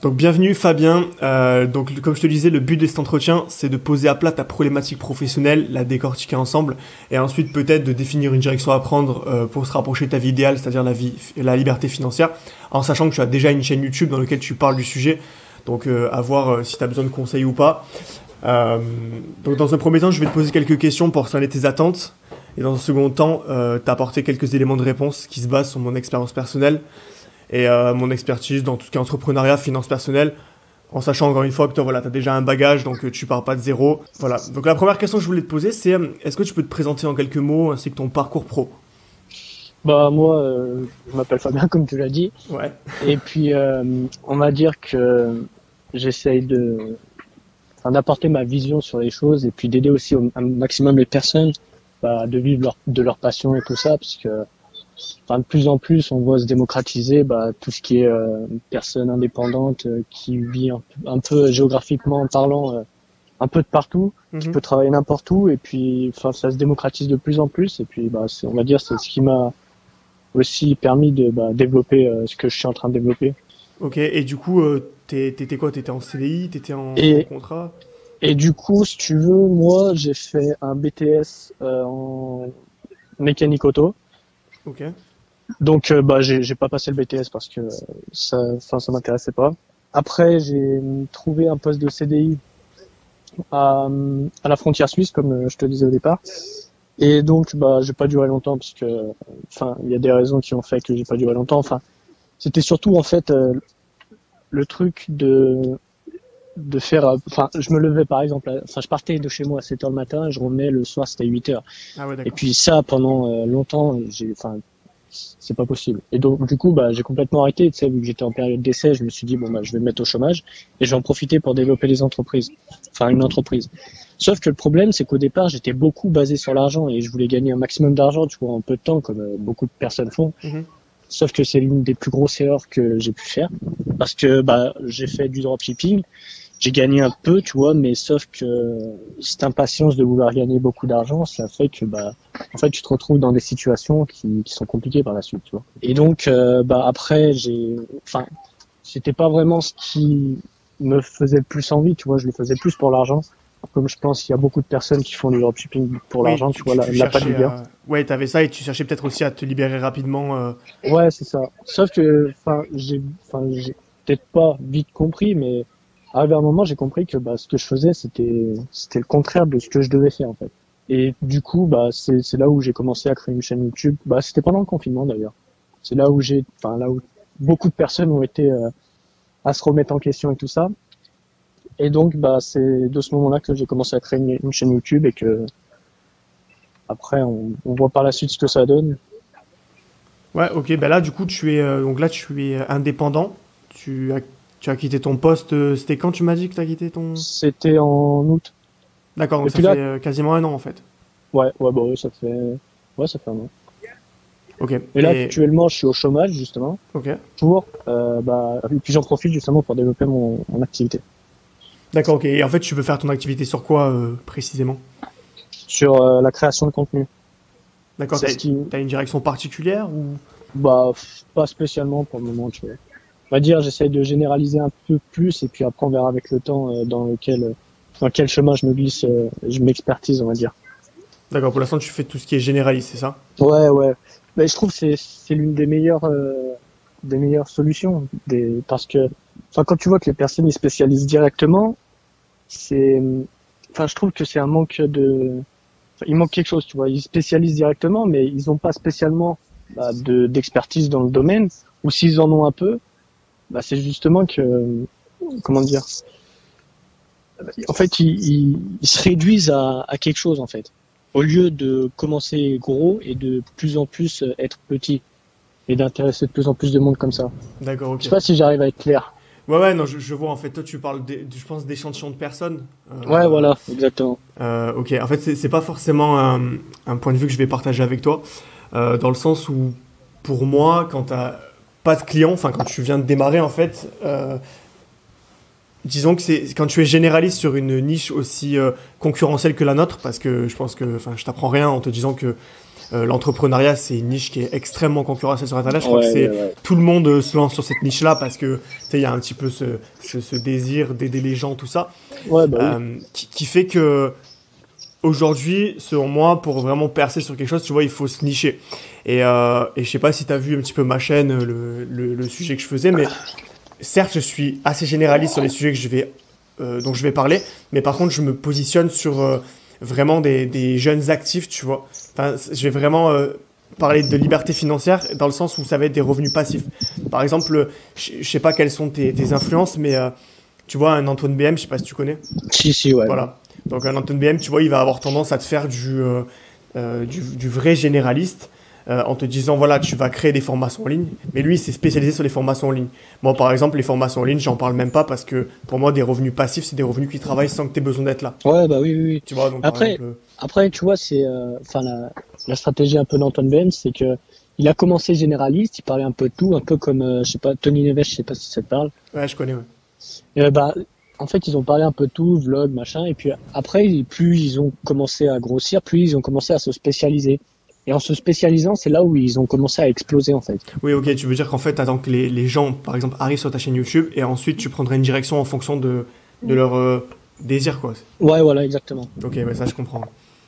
Donc bienvenue Fabien. Donc comme je te disais, le but de cet entretien, c'est de poser à plat ta problématique professionnelle, la décortiquer ensemble, et ensuite peut-être de définir une direction à prendre pour se rapprocher de ta vie idéale, c'est-à-dire la liberté financière, en sachant que tu as déjà une chaîne YouTube dans laquelle tu parles du sujet. Donc à voir si tu as besoin de conseils ou pas. Donc dans un premier temps, je vais te poser quelques questions pour cerner tes attentes, et dans un second temps, t'apporter quelques éléments de réponse qui se basent sur mon expérience personnelle et mon expertise dans tout ce qui est entrepreneuriat, finances personnelles, en sachant encore une fois que toi, voilà, tu as déjà un bagage, donc tu pars pas de zéro. Voilà. Donc la première question que je voulais te poser, c'est est-ce que tu peux te présenter en quelques mots ainsi que ton parcours pro? Bah moi, je m'appelle Fabien comme tu l'as dit. Ouais. Et puis on va dire que j'essaye d'apporter ma vision sur les choses et puis d'aider aussi un maximum les personnes de vivre de leur passion et tout ça, parce que de plus en plus on voit se démocratiser tout ce qui est personne indépendante qui vit un peu géographiquement parlant un peu de partout, qui peut travailler n'importe où, et puis ça se démocratise de plus en plus, et puis on va dire c'est ce qui m'a aussi permis de développer ce que je suis en train de développer. Ok, et du coup, t'étais quoi? T'étais en CDI? T'étais en contrat? Et du coup, si tu veux, moi, j'ai fait un BTS en mécanique auto. Ok. Donc, j'ai pas passé le BTS parce que ça m'intéressait pas. Après, j'ai trouvé un poste de CDI à la frontière suisse, comme je te disais au départ. Et donc, j'ai pas duré longtemps parce que, il y a des raisons qui ont fait que j'ai pas duré longtemps. C'était surtout, en fait, le truc de faire, je me levais par exemple, je partais de chez moi à 7h le matin, et je revenais le soir, c'était 8h. Ah ouais, d'accord. Et puis ça, pendant longtemps, c'est pas possible. Et donc, du coup, j'ai complètement arrêté, tu sais, vu que j'étais en période d'essai, je me suis dit, je vais me mettre au chômage, et je vais en profiter pour développer une entreprise. Sauf que le problème, c'est qu'au départ, j'étais beaucoup basé sur l'argent, et je voulais gagner un maximum d'argent, tu vois, en peu de temps, comme beaucoup de personnes font. Sauf que c'est l'une des plus grosses erreurs que j'ai pu faire, parce que j'ai fait du dropshipping, j'ai gagné un peu, tu vois, mais sauf que cette impatience de vouloir gagner beaucoup d'argent, ça fait que en fait tu te retrouves dans des situations qui sont compliquées par la suite, tu vois. Et donc après c'était pas vraiment ce qui me faisait le plus envie, tu vois, je le faisais plus pour l'argent. Comme je pense qu'il y a beaucoup de personnes qui font du dropshipping pour l'argent, tu vois, la pas de bien. Ouais, t'avais ça et tu cherchais peut-être aussi à te libérer rapidement. Ouais, c'est ça. Sauf que, j'ai peut-être pas vite compris, mais arrivé à un moment, j'ai compris que ce que je faisais, c'était le contraire de ce que je devais faire en fait. Et du coup, c'est là où j'ai commencé à créer une chaîne YouTube. C'était pendant le confinement d'ailleurs. C'est là où là où beaucoup de personnes ont été à se remettre en question et tout ça. Et donc, c'est de ce moment-là que j'ai commencé à créer une chaîne YouTube, et que après, on voit par la suite ce que ça donne. Ouais, ok. Là, du coup, tu es indépendant. Tu as quitté ton poste. C'était quand tu m'as dit que tu as quitté ton... C'était en août. D'accord, donc ça fait quasiment un an en fait. Ouais, ça fait un an. Ok. Et là, actuellement, je suis au chômage, justement. Ok. Et puis j'en profite justement pour développer mon activité. D'accord, ok. Et en fait, tu veux faire ton activité sur quoi précisément? Sur la création de contenu. D'accord, t'as une direction particulière ou... Pas spécialement pour le moment, tu vois. On va dire, j'essaie de généraliser un peu plus, et puis après, on verra avec le temps dans quel chemin je me glisse, je m'expertise, on va dire. D'accord, pour l'instant, tu fais tout ce qui est généraliste, c'est ça? Ouais. Mais je trouve que c'est l'une des meilleures solutions, parce que, quand tu vois que les personnes ils spécialisent directement, je trouve que c'est il manque quelque chose, tu vois. Ils spécialisent directement, mais ils n'ont pas spécialement d'expertise dans le domaine, ou s'ils en ont un peu, c'est justement que, comment dire, en fait, ils se réduisent à quelque chose, en fait, au lieu de commencer gros et de plus en plus être petit, et d'intéresser de plus en plus de monde comme ça. D'accord, ok. Je sais pas si j'arrive à être clair. Ouais, non, je vois, en fait, toi, tu parles, je pense, d'échantillons de personnes. Ouais, voilà, exactement. Ok, en fait, c'est pas forcément un point de vue que je vais partager avec toi, dans le sens où, pour moi, quand t'as pas de clients, quand tu viens de démarrer, en fait, disons que c'est quand tu es généraliste sur une niche aussi concurrentielle que la nôtre, parce que je pense que, je t'apprends rien en te disant que l'entrepreneuriat, c'est une niche qui est extrêmement concurrentielle sur Internet. Je crois que Ouais. tout le monde se lance sur cette niche-là parce que, tu sais, il y a un petit peu ce désir d'aider les gens, tout ça, Ouais, bah oui. qui fait que aujourd'hui, selon moi, pour vraiment percer sur quelque chose, tu vois, il faut se nicher. Et je sais pas si tu as vu un petit peu ma chaîne, le sujet que je faisais, mais certes, je suis assez généraliste sur les sujets dont je vais parler, mais par contre, je me positionne sur vraiment des jeunes actifs, tu vois. Enfin, je vais vraiment parler de liberté financière dans le sens où ça va être des revenus passifs. Par exemple, je sais pas quelles sont tes influences, mais tu vois, un Antoine BM, je sais pas si tu connais. Si, ouais. Voilà. Donc un Antoine BM, tu vois, il va avoir tendance à te faire du vrai généraliste en te disant, voilà, tu vas créer des formations en ligne. Mais lui, il s'est spécialisé sur les formations en ligne. Moi, par exemple, les formations en ligne, j'en parle même pas parce que pour moi, des revenus passifs, c'est des revenus qui travaillent sans que tu aies besoin d'être là. Ouais, bah oui. Tu vois, donc par Après, exemple, après, tu vois, c'est, enfin, la stratégie un peu d'Antoine Ben, c'est que il a commencé généraliste, il parlait un peu de tout, un peu comme, je sais pas, Tony Neves, je sais pas si ça te parle. ouais, je connais, ouais. Bah, en fait, ils ont parlé un peu de tout, vlog, machin, et puis après, plus ils ont commencé à grossir, plus ils ont commencé à se spécialiser. Et en se spécialisant, c'est là où ils ont commencé à exploser, en fait. Oui, ok, tu veux dire qu'en fait, tu attends que les gens, par exemple, arrivent sur ta chaîne YouTube et ensuite tu prendrais une direction en fonction de leur désir, quoi. Ouais, voilà, exactement. Ok, ouais, ça je comprends.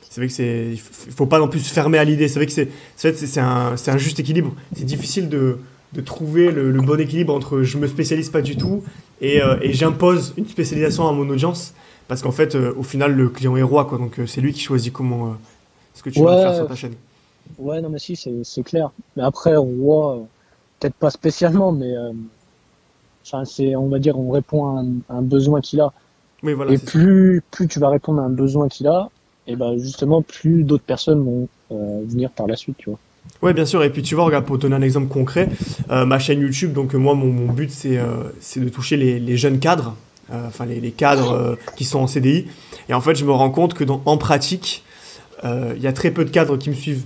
C'est vrai que il faut pas non plus se fermer à l'idée. C'est vrai que c'est un juste équilibre. C'est difficile de trouver le bon équilibre entre je me spécialise pas du tout et j'impose une spécialisation à mon audience parce qu'en fait, au final, le client est roi, quoi. Donc c'est lui qui choisit comment ce que tu vas faire Ouais, sur ta chaîne. ouais, non, mais si, c'est clair. Mais après, on voit, peut-être pas spécialement, mais, enfin, c'est, on va dire, on répond à un besoin qu'il a. Oui, voilà, Et c'est ça. plus tu vas répondre à un besoin qu'il a, et ben justement, plus d'autres personnes vont venir par la suite, tu vois. Ouais, bien sûr. Et puis tu vois, regarde, pour te donner un exemple concret, ma chaîne YouTube, donc moi, mon but, c'est de toucher les jeunes cadres, enfin les cadres qui sont en CDI. Et en fait, je me rends compte que en pratique, il y a très peu de cadres qui me suivent.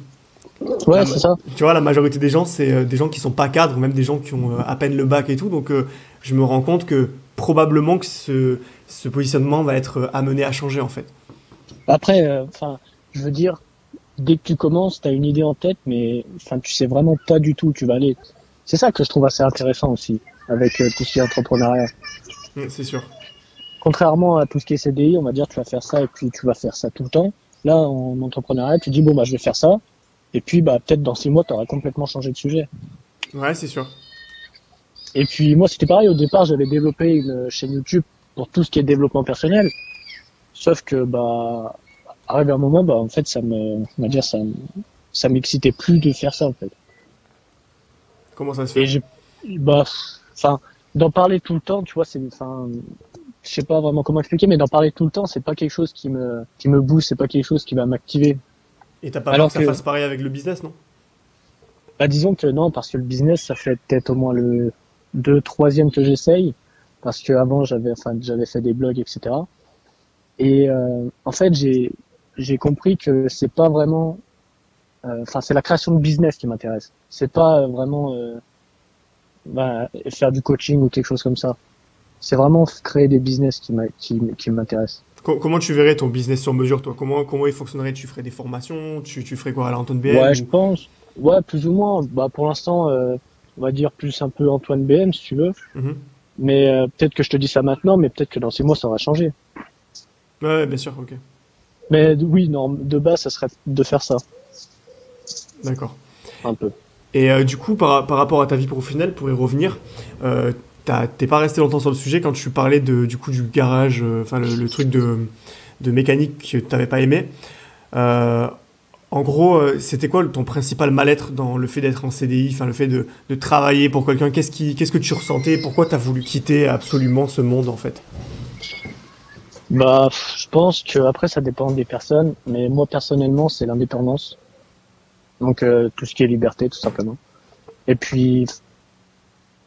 Ouais, c'est ça. Tu vois, la majorité des gens, c'est des gens qui sont pas cadres, même des gens qui ont à peine le bac et tout. Donc, je me rends compte que probablement que ce positionnement va être amené à changer, en fait. Après, enfin, je veux dire, dès que tu commences, tu as une idée en tête, mais enfin, tu sais vraiment pas du tout où tu vas aller. C'est ça que je trouve assez intéressant aussi avec tout ce qui est entrepreneuriat. C'est sûr. Contrairement à tout ce qui est CDI, on va dire tu vas faire ça et puis tu vas faire ça tout le temps. Là, en entrepreneuriat, tu dis bon bah je vais faire ça et puis bah peut-être dans 6 mois tu auras complètement changé de sujet. Ouais, c'est sûr. Et puis moi c'était pareil, au départ j'avais développé une chaîne YouTube pour tout ce qui est développement personnel, sauf que bah arrivé un moment bah en fait on va dire ça m'excitait plus de faire ça en fait. Comment ça se Et fait? bah enfin d'en parler tout le temps, tu vois, c'est enfin je sais pas vraiment comment expliquer, mais d'en parler tout le temps, c'est pas quelque chose qui me booste, c'est pas quelque chose qui va m'activer. Et t'as pas peur Alors que ça que fasse pareil avec le business, non? bah disons que non, parce que le business ça fait peut-être au moins le troisième que j'essaye, parce que avant j'avais fait des blogs etc. Et en fait j'ai compris que c'est pas vraiment enfin c'est la création de business qui m'intéresse. C'est pas vraiment bah, faire du coaching ou quelque chose comme ça. C'est vraiment créer des business qui m'intéresse. Comment tu verrais ton business sur mesure, toi? Comment il fonctionnerait? Tu ferais des formations? Tu ferais quoi à l'Anton BM Ouais, je ou... pense. Ouais, plus ou moins. Bah pour l'instant, on va dire plus un peu Antoine BM si tu veux. Mhm. Mais peut-être que je te dis ça maintenant, mais peut-être que dans 6 mois ça aura changé. Ouais, bien sûr, ok. Mais oui, non, de base ça serait de faire ça D'accord. un peu. Et du coup, par rapport à ta vie professionnelle, pour y revenir, t'es pas resté longtemps sur le sujet quand tu parlais du coup du garage, enfin le truc de mécanique que t'avais pas aimé. Euh, En gros, c'était quoi ton principal mal-être dans le fait d'être en CDI, enfin le fait de travailler pour quelqu'un? Qu'est-ce que tu ressentais? Pourquoi t'as voulu quitter absolument ce monde en fait? Bah, je pense que après ça dépend des personnes, mais moi personnellement c'est l'indépendance. Donc tout ce qui est liberté tout simplement. Et puis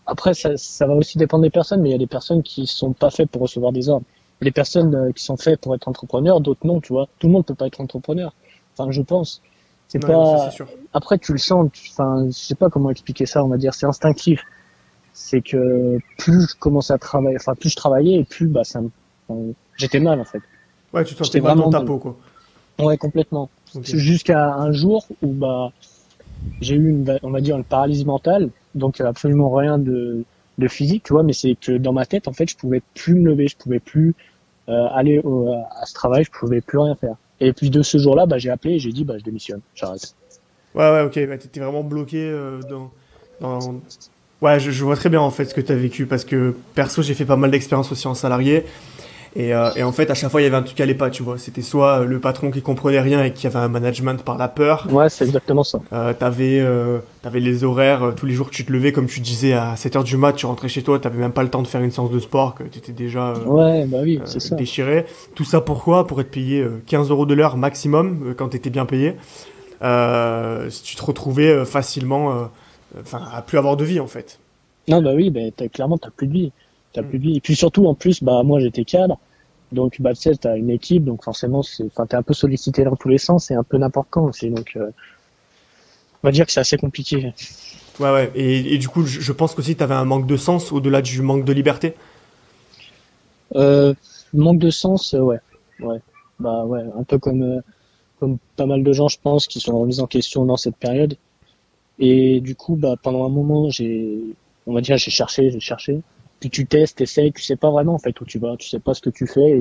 après ça va aussi dépendre des personnes, mais il y a des personnes qui sont pas faites pour recevoir des ordres. Il y a des personnes qui sont faites pour être entrepreneurs, d'autres non, tu vois. Tout le monde peut pas être entrepreneur. Enfin, je pense. C'est Ouais, non, ça c'est pas. sûr. Après, tu le sens. Enfin, je sais pas comment expliquer ça. On va dire, c'est instinctif. C'est que plus je commençais à travailler, enfin plus je travaillais, et plus bah enfin, j'étais mal en fait. Ouais, tu te J'étais sentais mal dans vraiment ta mal. peau quoi. Ouais, complètement. Ok. jusqu'à un jour où bah j'ai eu on va dire une paralysie mentale, donc absolument rien de physique, tu vois, mais c'est que dans ma tête, en fait, je pouvais plus me lever, je pouvais plus à ce travail, je pouvais plus rien faire. Et puis de ce jour-là, bah j'ai appelé et j'ai dit bah je démissionne, j'arrête. Ouais, ok, bah, t'étais vraiment bloqué dans... Ouais, je vois très bien en fait ce que t'as vécu parce que perso, j'ai fait pas mal d'expériences aussi en salarié et en fait, à chaque fois, il y avait un truc qui allait pas, tu vois. C'était soit le patron qui comprenait rien et qui avait un management par la peur. Ouais, c'est exactement ça. T'avais les horaires, tous les jours tu te levais, comme tu disais, à 7 heures du mat, tu rentrais chez toi, t'avais même pas le temps de faire une séance de sport, que t'étais déjà Ouais, bah oui, c'est ça. déchiré. Tout ça pourquoi? Pour être payé 15 euros de l'heure maximum, quand t'étais bien payé. Si tu te retrouvais facilement, à plus avoir de vie en fait. Non, bah oui, bah clairement t'as plus de vie, t'as Mm. plus de vie. Et puis surtout en plus, bah moi j'étais cadre, donc bah tu sais t'as une équipe, donc forcément enfin t'es un peu sollicité dans tous les sens et un peu n'importe quand aussi, donc on va dire que c'est assez compliqué. Ouais, ouais. Et du coup, je pense qu'aussi t'avais un manque de sens au-delà du manque de liberté. Euh, Manque de sens, ouais, ouais, bah ouais, un peu comme pas mal de gens, je pense, qui sont remis en question dans cette période. Et du coup, bah pendant un moment, on va dire, j'ai cherché. Puis tu testes, t'essayes, tu sais pas vraiment en fait où tu vas, tu sais pas ce que tu fais. Et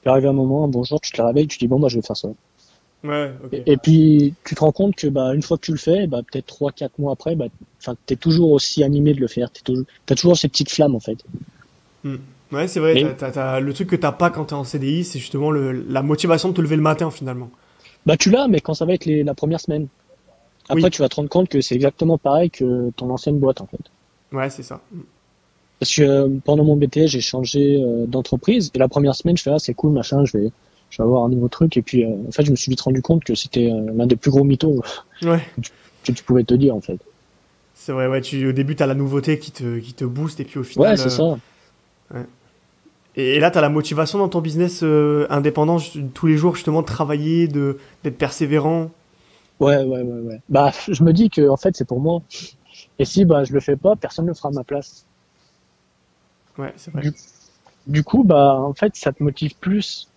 puis arrive un moment, un bon jour, tu te réveilles, tu te dis bon bah je vais faire ça. Ouais, ok. Et puis tu te rends compte que bah une fois que tu le fais, bah peut-être 3, 4 mois après, bah enfin t'es toujours aussi animé de le faire. T'as toujours ces petites flammes en fait. Mm. Ouais, c'est vrai, Mais le truc que t'as pas quand t'es en CDI, c'est justement la motivation de te lever le matin finalement. bah tu l'as, mais quand ça va être la première semaine. Après Oui, tu vas te rendre compte que c'est exactement pareil que ton ancienne boîte en fait. ouais, c'est ça. Parce que pendant mon BTS, j'ai changé d'entreprise et la première semaine, je fais ah c'est cool machin, je vais avoir un nouveau truc et puis en fait je me suis vite rendu compte que c'était l'un des plus gros mythos Ouais, que tu pouvais te dire en fait. c'est vrai, ouais, au début t'as la nouveauté qui te booste et puis au Ouais, final, c'est ça. ouais. Et là, t'as la motivation dans ton business indépendant tous les jours justement de travailler, d'être persévérant. Ouais. Bah je me dis que en fait c'est pour moi. Et si bah je le fais pas, personne ne le fera à ma place. Ouais, c'est vrai. Du, du coup bah en fait ça te motive plus.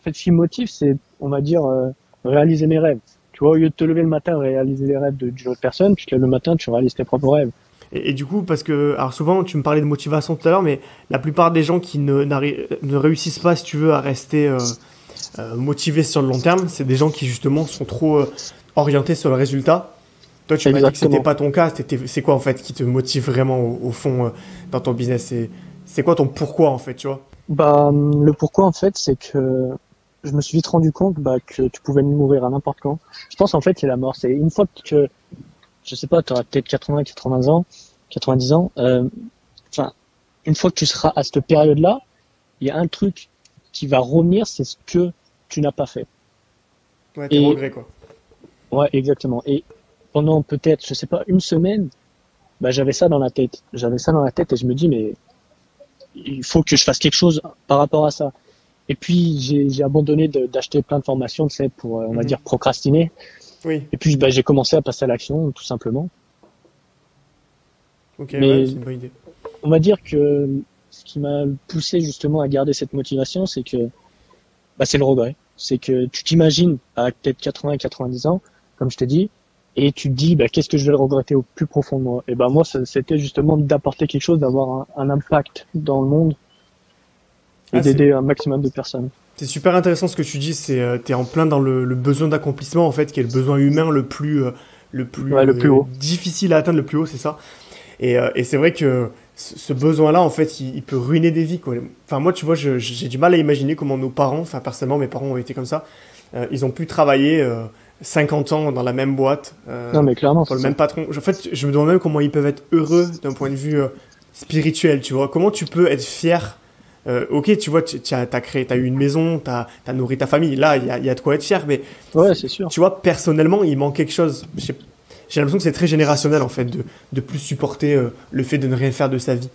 En fait ce qui me motive c'est on va dire réaliser mes rêves. Tu vois, au lieu de te lever le matin réaliser les rêves d'une autre personne, tu te lèves le matin, tu réalises tes propres rêves. Et du coup, parce que, alors souvent, tu me parlais de motivation tout à l'heure, mais la plupart des gens qui ne réussissent pas, si tu veux, à rester motivés sur le long terme, c'est des gens qui justement sont trop orientés sur le résultat. Toi, tu m'as dit que c'était Exactement. pas ton cas. C'est quoi en fait qui te motive vraiment au fond dans ton business? C'est quoi ton pourquoi en fait, tu vois? Bah, le pourquoi en fait, c'est que je me suis vite rendu compte bah, que tu pouvais mourir à n'importe quand. Je pense en fait c'est la mort. C'est une fois que, je sais pas, tu auras peut-être 80, 80 ans, 90 ans. Enfin, une fois que tu seras à cette période-là, il y a un truc qui va revenir, c'est ce que tu n'as pas fait. Ouais, tes Et regrets quoi. ouais, exactement. Et pendant peut-être, je sais pas, une semaine, bah j'avais ça dans la tête. J'avais ça dans la tête et je me dis mais il faut que je fasse quelque chose par rapport à ça. Et puis j'ai abandonné d'acheter plein de formations, tu sais, pour on va Mhm. dire procrastiner. Oui. Et puis bah, j'ai commencé à passer à l'action, tout simplement. Ok, ouais, Mais c'est une bonne idée. on va dire que ce qui m'a poussé justement à garder cette motivation, c'est que bah, c'est le regret. C'est que tu t'imagines à peut-être 80, 90 ans, comme je t'ai dit, et tu te dis bah, qu'est-ce que je vais le regretter au plus profond de moi. Et ben moi, c'était justement d'apporter quelque chose, d'avoir un impact dans le monde et Ah, d'aider un maximum de personnes. c'est super intéressant ce que tu dis. T'es en plein dans le besoin d'accomplissement en fait, qui est le besoin humain le plus Ouais, le plus haut. difficile à atteindre, le plus haut, c'est ça. Et c'est vrai que ce besoin-là, en fait, il peut ruiner des vies, quoi. Enfin, moi, tu vois, j'ai du mal à imaginer comment nos parents, enfin, personnellement, mes parents ont été comme ça. Ils ont pu travailler 50 ans dans la même boîte, Non, mais clairement, pour c'est le ça. même patron. En fait, je me demande même comment ils peuvent être heureux d'un point de vue spirituel, tu vois. Comment tu peux être fier ok, tu vois, t'as eu une maison, t'as nourri ta famille. Là, il y a de quoi être fier, mais Ouais, c'est sûr. tu vois, personnellement, il manque quelque chose. J'ai l'impression que c'est très générationnel, en fait, de plus supporter le fait de ne rien faire de sa vie.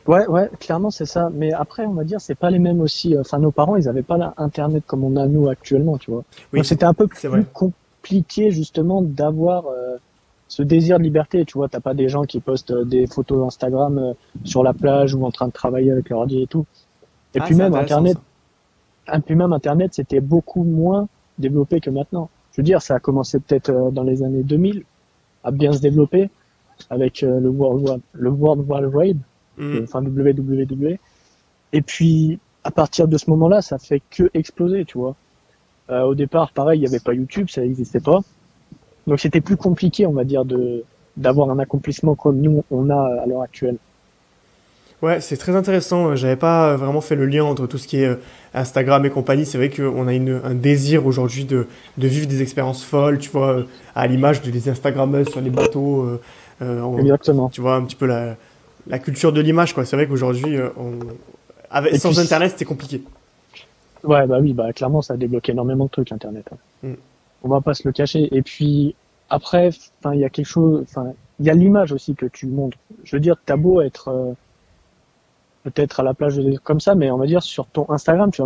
Ouais, clairement, c'est ça. Mais après, on va dire, c'est pas les mêmes aussi. Enfin, nos parents, ils avaient pas Internet comme on a nous actuellement, tu vois. Oui, Donc, c'était un peu c'est plus vrai. compliqué, justement, d'avoir ce désir de liberté. Tu vois, t'as pas des gens qui postent des photos Instagram sur la plage ou en train de travailler avec leur ordi et tout. Et Ah, puis c'est même intéressant, Internet, ça. c'était beaucoup moins. développé que maintenant. Je veux dire, ça a commencé peut-être dans les années 2000 à bien se développer avec le World Wide Web, enfin WWW. Et puis, à partir de ce moment-là, ça fait que exploser, tu vois. Au départ, pareil, il n'y avait pas YouTube, ça n'existait pas. Donc c'était plus compliqué, on va dire, d'avoir un accomplissement comme nous, on a à l'heure actuelle. Ouais, c'est très intéressant. J'avais pas vraiment fait le lien entre tout ce qui est Instagram et compagnie. C'est vrai qu'on a un désir aujourd'hui de vivre des expériences folles, tu vois, à l'image des Instagrammeuses sur les bateaux. Exactement. Tu vois, un petit peu la culture de l'image, quoi. C'est vrai qu'aujourd'hui, sans puis, Internet, c'était compliqué. Ouais, bah oui, bah clairement, ça a débloqué énormément de trucs, Internet. Hein. Mm. On va pas se le cacher. Et puis, après, enfin, il y a quelque chose, enfin, il y a l'image aussi que tu montres. Je veux dire, t'as beau être peut-être à la plage comme ça, mais on va dire sur ton Instagram, tu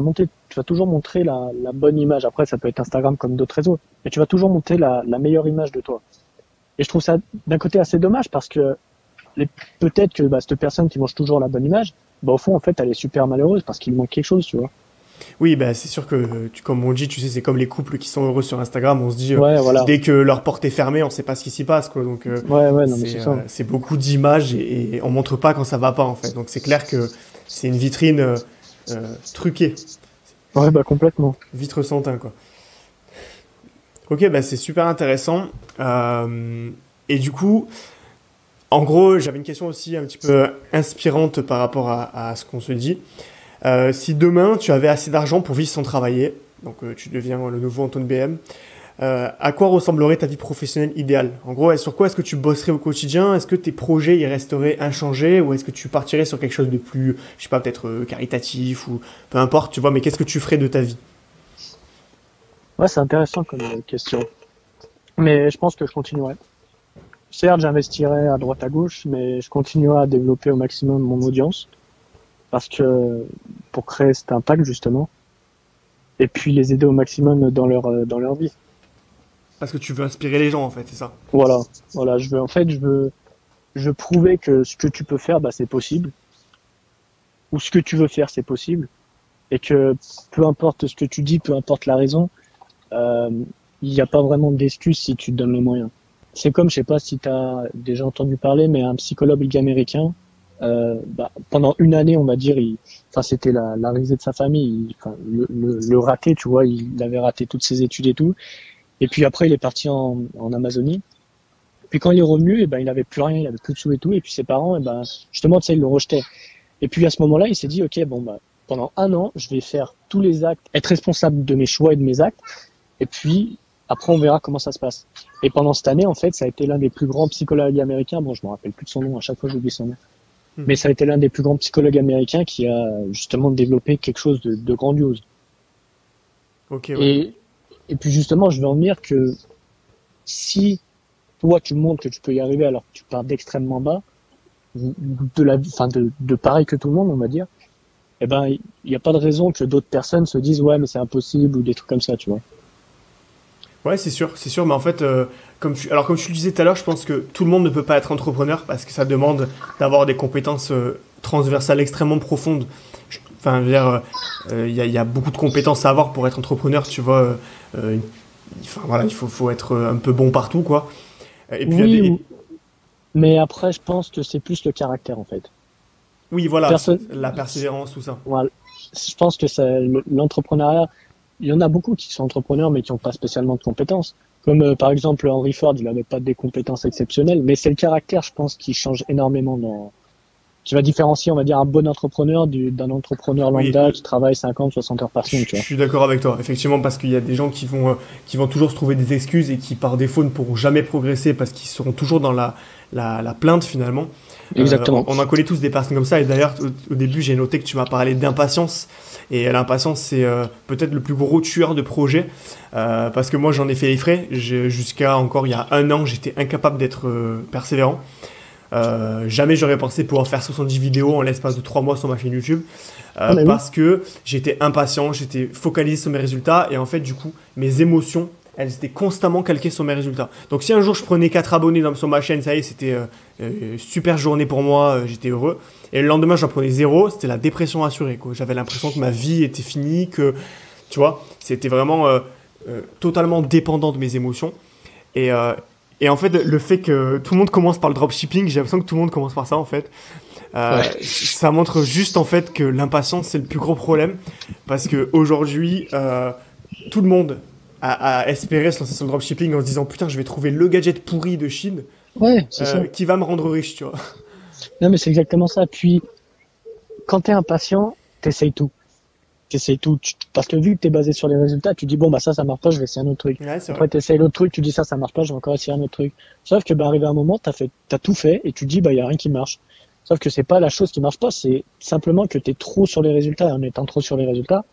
vas toujours montrer la bonne image. Après, ça peut être Instagram comme d'autres réseaux, mais tu vas toujours montrer la meilleure image de toi. Et je trouve ça d'un côté assez dommage parce que peut-être que cette personne qui mange toujours la bonne image, au fond, en fait, elle est super malheureuse parce qu'il manque quelque chose, tu vois. Oui, bah, c'est sûr que, comme on dit, tu sais, c'est comme les couples qui sont heureux sur Instagram. On se dit, Ouais, voilà. dès que leur porte est fermée, on sait pas ce qui s'y passe, quoi. Donc, ouais, non, mais c'est ça. c'est beaucoup d'images et on montre pas quand ça va pas, en fait. Donc, c'est clair que c'est une vitrine truquée. Ouais, bah complètement. Vitre sans teint, quoi. Ok, bah, c'est super intéressant. Et du coup, en gros, j'avais une question aussi un petit peu inspirante par rapport à ce qu'on se dit. Si demain tu avais assez d'argent pour vivre sans travailler, donc tu deviens le nouveau Antoine BM, à quoi ressemblerait ta vie professionnelle idéale? En gros, sur quoi est-ce que tu bosserais au quotidien? Est-ce que tes projets y resteraient inchangés ou est-ce que tu partirais sur quelque chose de plus, je sais pas, peut-être caritatif ou peu importe, tu vois, mais qu'est-ce que tu ferais de ta vie? Ouais, c'est intéressant comme question. Mais je pense que je continuerai. Certes, j'investirai à droite à gauche, mais je continuerai à développer au maximum mon audience parce que pour créer cet impact justement, et puis les aider au maximum dans leur vie. Parce que tu veux inspirer les gens, en fait, c'est ça. Voilà, je veux prouver que ce que tu peux faire, c'est possible, ou ce que tu veux faire, c'est possible, et que peu importe ce que tu dis, peu importe la raison, il n'y a pas vraiment d'excuse si tu te donnes les moyens. C'est comme, je sais pas si tu as déjà entendu parler, mais un psychologue américain, pendant une année, on va dire, c'était la risée de sa famille, le raté, tu vois, il avait raté toutes ses études et tout. Et puis après, il est parti en Amazonie. Puis quand il est revenu, il avait plus rien, il avait plus de sous et tout. Et puis ses parents, justement, tu sais, ils le rejetaient. Et puis à ce moment-là, il s'est dit, ok, pendant un an, je vais faire tous les actes, être responsable de mes choix et de mes actes. Et puis après, on verra comment ça se passe. Et pendant cette année, en fait, ça a été l'un des plus grands psychologues américains. Bon, je me rappelle plus de son nom. À chaque fois, j'oublie son nom. Mais ça a été l'un des plus grands psychologues américains qui a justement développé quelque chose de grandiose. Ok, ouais. Et puis justement, je veux en venir que si toi tu montres que tu peux y arriver alors que tu pars d'extrêmement bas, de pareil que tout le monde, on va dire, il n'y a pas de raison que d'autres personnes se disent ouais mais c'est impossible ou des trucs comme ça, tu vois. Ouais, c'est sûr, mais en fait, comme tu le disais tout à l'heure, je pense que tout le monde ne peut pas être entrepreneur parce que ça demande d'avoir des compétences transversales extrêmement profondes. Enfin, je veux dire, il y a beaucoup de compétences à avoir pour être entrepreneur, tu vois. Voilà, il faut être un peu bon partout, quoi. Et puis, Oui, mais après, je pense que c'est plus le caractère, en fait. Oui, voilà, la persévérance, tout ça. Voilà. Je pense que l'entrepreneuriat, il y en a beaucoup qui sont entrepreneurs mais qui n'ont pas spécialement de compétences. Comme par exemple Henry Ford, il n'avait pas des compétences exceptionnelles, mais c'est le caractère, je pense, qui change énormément qui va différencier, on va dire, un bon entrepreneur d'un entrepreneur lambda qui travaille 50, 60 heures par semaine, tu vois. Je suis d'accord avec toi, effectivement, parce qu'il y a des gens qui vont toujours se trouver des excuses et qui, par défaut, ne pourront jamais progresser parce qu'ils seront toujours dans la plainte, finalement. Exactement. On en connaît tous des personnes comme ça. Et d'ailleurs, au début, j'ai noté que tu m'as parlé d'impatience. Et l'impatience, c'est peut-être le plus gros tueur de projet. Parce que moi, j'en ai fait les frais. Jusqu'à encore il y a un an, j'étais incapable d'être persévérant. Jamais j'aurais pensé pouvoir faire 70 vidéos en l'espace de 3 mois sur ma chaîne YouTube. Parce que j'étais impatient, j'étais focalisé sur mes résultats. Et en fait, du coup, mes émotions, elles étaient constamment calquées sur mes résultats. Donc si un jour je prenais 4 abonnés sur ma chaîne, ça y est, c'était super journée pour moi, j'étais heureux. Et le lendemain, j'en prenais 0, c'était la dépression assurée, quoi. J'avais l'impression que ma vie était finie, que, tu vois, c'était vraiment totalement dépendant de mes émotions. Et, euh, et en fait, le fait que tout le monde commence par le dropshipping, j'ai l'impression que tout le monde commence par ça en fait. Ouais. Ça montre juste en fait que l'impatience c'est le plus gros problème parce que aujourd'hui tout le monde a espéré se lancer sur le dropshipping en se disant putain je vais trouver le gadget pourri de Chine Ouais, c'est ça. qui va me rendre riche, tu vois. Non, mais c'est exactement ça. Puis, quand t'es impatient, t'essayes tout. T'essayes tout. Parce que vu que t'es basé sur les résultats, tu dis, bon, bah ça marche pas, je vais essayer un autre truc. Ouais, c'est vrai. Après, t'essayes l'autre truc, tu dis, ça marche pas, je vais encore essayer un autre truc. Sauf que, bah, arrivé à un moment, t'as tout fait, et tu dis, bah, y a rien qui marche. Sauf que c'est pas la chose qui marche pas, c'est simplement que t'es trop sur les résultats. Et en étant trop sur les résultats,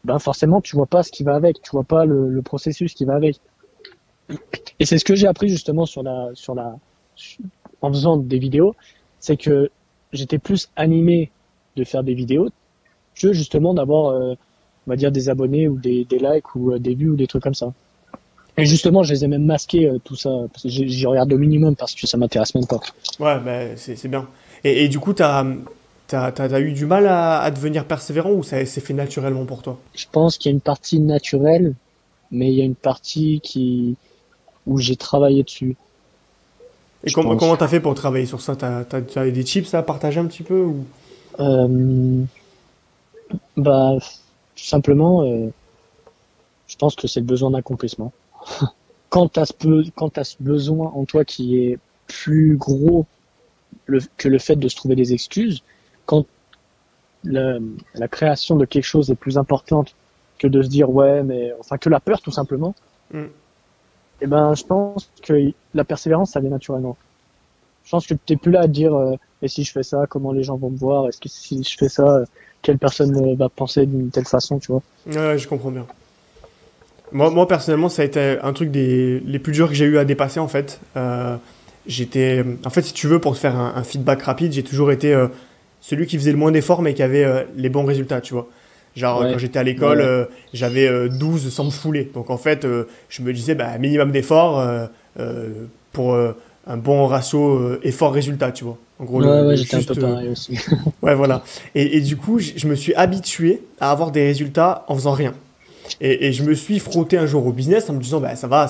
ben, forcément, tu vois pas ce qui va avec. Tu vois pas le processus qui va avec. Et c'est ce que j'ai appris, justement, en faisant des vidéos, c'est que j'étais plus animé de faire des vidéos que justement d'avoir, on va dire, des abonnés ou des likes ou des vues ou des trucs comme ça. Et justement, je les ai même masqués, tout ça, parce que j'y regarde au minimum parce que ça m'intéresse même pas. Ouais, bah, c'est bien. Et du coup, t'as eu du mal à devenir persévérant ou ça s'est fait naturellement pour toi? Je pense qu'il y a une partie naturelle, mais il y a une partie où j'ai travaillé dessus, Et je pense. comment t'as fait pour travailler sur ça? T'as des tips à partager un petit peu ou... Euh, bah, tout simplement, je pense que c'est le besoin d'accomplissement. Quand t'as ce besoin en toi qui est plus gros que le fait de se trouver des excuses, quand la, la création de quelque chose est plus importante que de se dire ouais, mais enfin que la peur tout simplement, Hmm. eh ben je pense que la persévérance ça vient naturellement. Je pense que t'es plus là à te dire et si je fais ça, comment les gens vont me voir, est-ce que si je fais ça, quelle personne va penser d'une telle façon, tu vois. Ouais, je comprends bien. Moi, personnellement, ça a été un truc les plus durs que j'ai eu à dépasser, en fait. En fait, si tu veux, pour te faire un feedback rapide, j'ai toujours été celui qui faisait le moins d'efforts, mais qui avait les bons résultats, tu vois. Genre, quand Ouais, j'étais à ouais, l'école, ouais, j'avais 12 sans me fouler. Donc, en fait, je me disais, bah, minimum d'efforts euh, pour un bon ratio effort-résultat, tu vois. En gros, ouais, ouais, le j'étais un peu juste. pareil aussi. Ouais, voilà. Et du coup, je me suis habitué à avoir des résultats en faisant rien. Et je me suis frotté un jour au business en me disant, bah, ça va,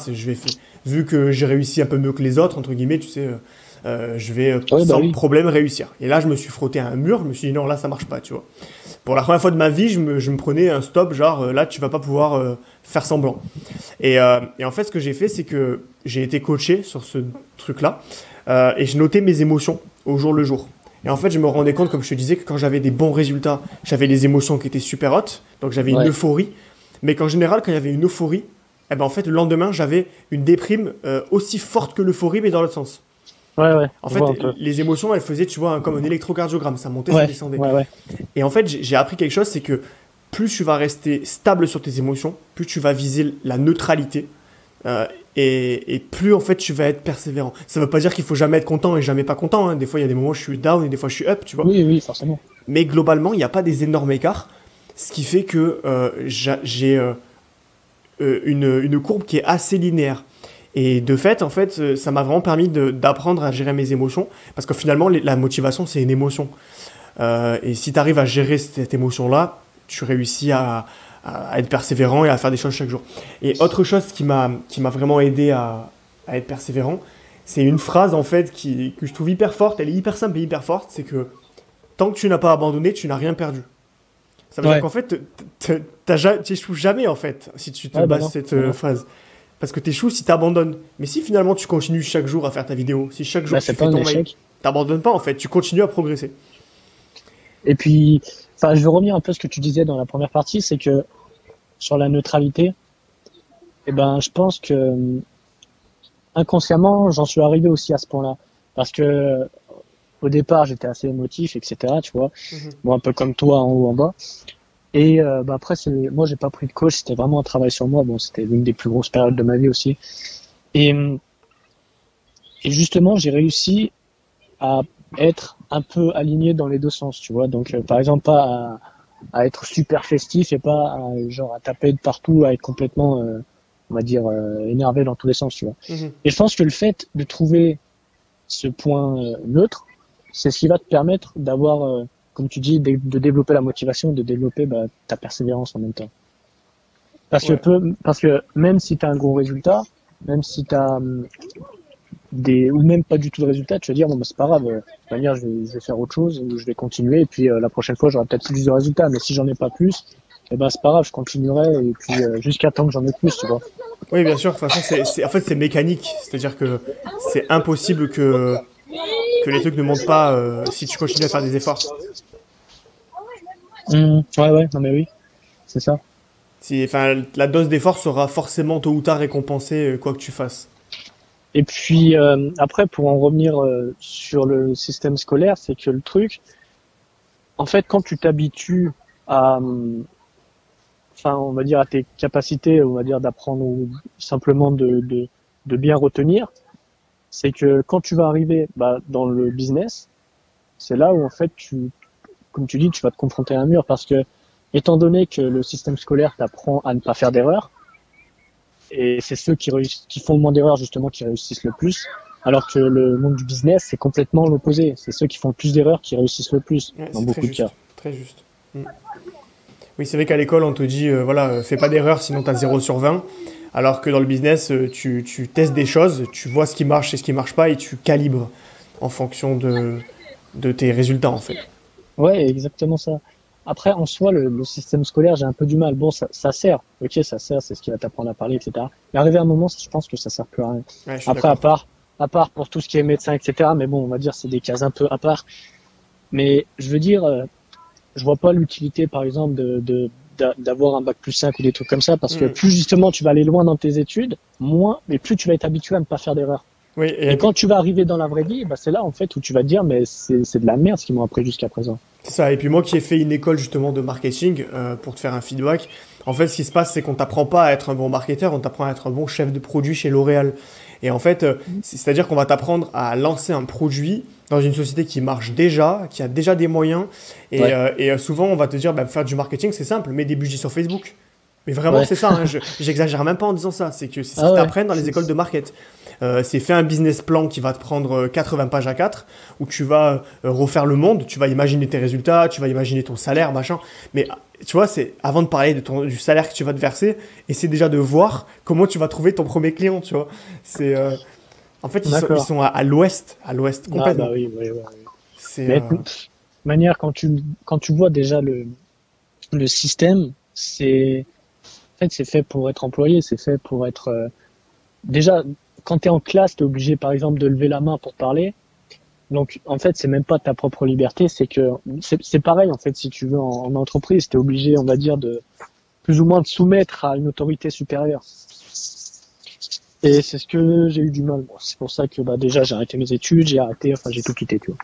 vu que j'ai réussi un peu mieux que les autres, entre guillemets, tu sais, je vais Ouais, bah sans oui. problème réussir. Et là, je me suis frotté à un mur, je me suis dit, non, là, ça marche pas, tu vois. Pour la première fois de ma vie, je me prenais un stop, genre, là, tu vas pas pouvoir faire semblant. Et en fait, ce que j'ai fait, c'est que j'ai été coaché sur ce truc-là, et je notais mes émotions au jour le jour. Et en fait, je me rendais compte, comme je te disais, que quand j'avais des bons résultats, j'avais des émotions qui étaient super hautes, donc j'avais une Ouais, euphorie. Mais qu'en général, quand il y avait une euphorie, eh ben en fait, le lendemain, j'avais une déprime aussi forte que l'euphorie, mais dans l'autre sens. ouais, ouais, En je vois fait, un peu. les émotions, elles faisaient, tu vois, comme un électrocardiogramme, ça montait, ça Ouais, descendait. ouais, ouais. Et en fait, j'ai appris quelque chose, c'est que plus tu vas rester stable sur tes émotions, plus tu vas viser la neutralité, euh, et plus en fait tu vas être persévérant. Ça veut pas dire qu'il faut jamais être content et jamais pas content, hein. Des fois, il y a des moments où je suis down et des fois je suis up, tu vois. Oui, oui, forcément. Mais globalement, il n'y a pas des énormes écarts, ce qui fait que j'ai une courbe qui est assez linéaire. Et de fait, en fait, ça m'a vraiment permis d'apprendre à gérer mes émotions, parce que finalement, la motivation, c'est une émotion. Et si tu arrives à gérer cette émotion-là, tu réussis à être persévérant et à faire des choses chaque jour. Et autre chose qui m'a vraiment aidé à être persévérant, c'est une phrase en fait que je trouve hyper forte, elle est hyper simple et hyper forte, c'est que tant que tu n'as pas abandonné, tu n'as rien perdu. Ça veut dire Ouais, qu'en fait, tu n'échoues jamais en fait, si tu te ouais, bah bases non, sur cette bah non. phrase. Parce que tu échoues si tu abandonnes. Mais si finalement tu continues chaque jour à faire ta vidéo, si chaque Bah jour c'est tu pas fais un ton mail, échec. t'abandonnes pas en fait, tu continues à progresser. Et puis, enfin, je veux revenir un peu à ce que tu disais dans la première partie, c'est que sur la neutralité, eh ben, je pense que inconsciemment, j'en suis arrivé aussi à ce point-là. Parce que au départ, j'étais assez émotif, etc. Tu vois, Mhm. bon, un peu comme toi, en haut, en bas. Et bah après, moi, j'ai pas pris de coach, c'était vraiment un travail sur moi. Bon, c'était l'une des plus grosses périodes de ma vie aussi. Et, et justement, j'ai réussi à être un peu aligné dans les deux sens, tu vois. Donc, par exemple, pas à être super festif et pas genre à taper de partout, à être complètement, on va dire, énervé dans tous les sens, tu vois. Mhm. Et je pense que le fait de trouver ce point neutre, c'est ce qui va te permettre d'avoir, comme tu dis, de développer la motivation, de développer bah, ta persévérance en même temps. Ouais. Parce que même si tu as un gros résultat, même si tu as ou même pas du tout de résultat, tu vas dire, bon, bah, c'est pas grave, de toute manière, je vais faire autre chose, ou je vais continuer, et puis la prochaine fois, j'aurai peut-être plus de résultats, mais si j'en ai pas plus, eh ben, c'est pas grave, je continuerai, et puis jusqu'à temps que j'en ai plus, tu vois. Oui, bien sûr. De toute façon, en fait, c'est mécanique. C'est-à-dire que c'est impossible que les trucs ne montent pas si tu continues à faire des efforts. Ouais, ouais, non mais oui, c'est ça. Si, enfin, la dose d'effort sera forcément tôt ou tard récompensée, quoi que tu fasses. Et puis après, pour en revenir sur le système scolaire, c'est que le truc, en fait, quand tu t'habitues à, enfin, on va dire à tes capacités, on va dire d'apprendre ou simplement de bien retenir, c'est que quand tu vas arriver dans le business, c'est là où en fait comme tu dis, tu vas te confronter à un mur parce que étant donné que le système scolaire t'apprend à ne pas faire d'erreurs, et c'est ceux qui font le moins d'erreurs justement qui réussissent le plus, alors que le monde du business c'est complètement l'opposé, c'est ceux qui font le plus d'erreurs qui réussissent le plus Ouais, dans c'est très beaucoup de cas. juste. Très juste. Mm. Oui, c'est vrai qu'à l'école, on te dit, voilà, fais pas d'erreur, sinon t'as 0 sur 20. Alors que dans le business, tu testes des choses, tu vois ce qui marche et ce qui marche pas, et tu calibres en fonction de tes résultats, en fait. Ouais, exactement ça. Après, en soi, le système scolaire, j'ai un peu du mal. Bon, ça sert, ok, ça sert, c'est ce qui va t'apprendre à parler, etc. Mais arrivé à un moment, je pense que ça sert plus à rien. Ouais, je suis Après, d'accord. à part pour tout ce qui est médecin, etc. Mais bon, on va dire c'est des cases un peu à part. Mais je veux dire, je vois pas l'utilité, par exemple, d'avoir un bac plus 5 ou des trucs comme ça, parce que Mm. plus justement tu vas aller loin dans tes études, moins, mais plus tu vas être habitué à ne pas faire d'erreurs. Oui, Et quand tu vas arriver dans la vraie vie, bah, c'est là en fait où tu vas te dire, mais c'est de la merde ce qu'ils m'ont appris jusqu'à présent. c'est ça. Et puis moi qui ai fait une école justement de marketing, pour te faire un feedback, en fait, ce qui se passe, c'est qu'on t'apprend pas à être un bon marketeur, on t'apprend à être un bon chef de produit chez L'Oréal. Et en fait, c'est-à-dire qu'on va t'apprendre à lancer un produit dans une société qui marche déjà, qui a déjà des moyens. Ouais, Souvent, on va te dire, bah, faire du marketing, c'est simple, mets des budgets sur Facebook. Mais vraiment, ouais. c'est ça, hein, j'exagère même pas en disant ça. C'est que c'est ce Ah qu'ils ouais, t'apprennent dans les écoles de market. C'est fait un business plan qui va te prendre 80 pages à 4, où tu vas refaire le monde, tu vas imaginer tes résultats, tu vas imaginer ton salaire, machin. Mais tu vois, c'est avant de parler du salaire que tu vas te verser, essaie déjà de voir comment tu vas trouver ton premier client, tu vois. C'est, en fait, ils d'accord. sont à l'ouest Ah bah complètement. oui, oui, oui. C'est, Mais de toute manière, quand tu vois déjà le système, en fait, c'est fait pour être employé, c'est fait pour être, déjà, quand tu es en classe, tu es obligé, par exemple, de lever la main pour parler. Donc, en fait, c'est même pas ta propre liberté, c'est pareil, en fait, si tu veux, en entreprise, tu es obligé, on va dire, de plus ou moins te soumettre à une autorité supérieure. Et c'est ce que j'ai eu du mal. Bon, c'est pour ça que, bah, déjà, j'ai arrêté mes études, j'ai arrêté, enfin, j'ai tout quitté, tu vois.